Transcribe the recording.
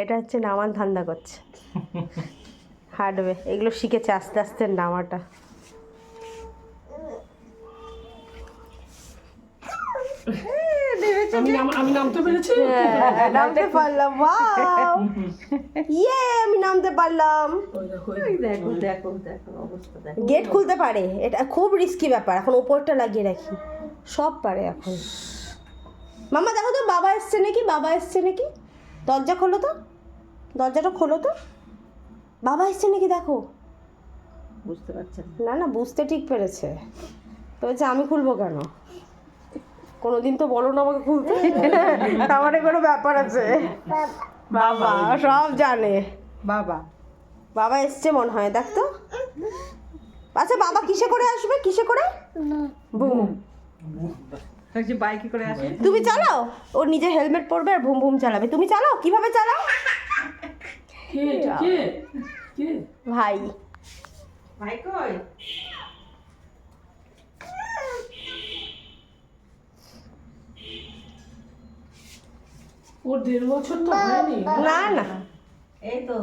এটা হচ্ছে নামান ধান্দা করছে, হাঁটবে। এগুলো শিখেছে আস্তে আস্তে নামাটা। আমি নামতে পেরেছি, নামতে পারলাম। ওয়াও, ইয়ে আমি নামতে পারলাম। দেখো দেখো দেখো অবস্থা দেখো। গেট খুলতে পারে, এটা খুব রিস্কি ব্যাপার। এখন উপরটা লাগিয়ে রাখি, সব পারে এখন। মামা দেখো তো বাবা এসছে নাকি, বাবা এসছে নাকি। দরজা খোলো তো, দরজাটা খোলো তো, বাবা এসছে নাকি দেখো। বুঝতে পারছেন না না, বুঝতে ঠিক পেরেছে। তো বলছে আমি খুলবো কেন, কোনোদিন তো বলো না আমাকে খুলতে। আমার কোনো ব্যাপার আছে। বাবা সব জানে। বাবা। বাবা এসছে মনে হয়, দেখ তো। আচ্ছা বাবা কিসে করে আসবে, কিসে করে? বুম। বাইকে করে আসে। তুমি চালাও, ও নিজে হেলমেট পরবে আর বুম বুম চালাবে। তুমি চালাও, কিভাবে চালাও? কে কে কে? ভাই। ভাই কই? ওর 1.5 বছর তো হয়নি। না না, এই তো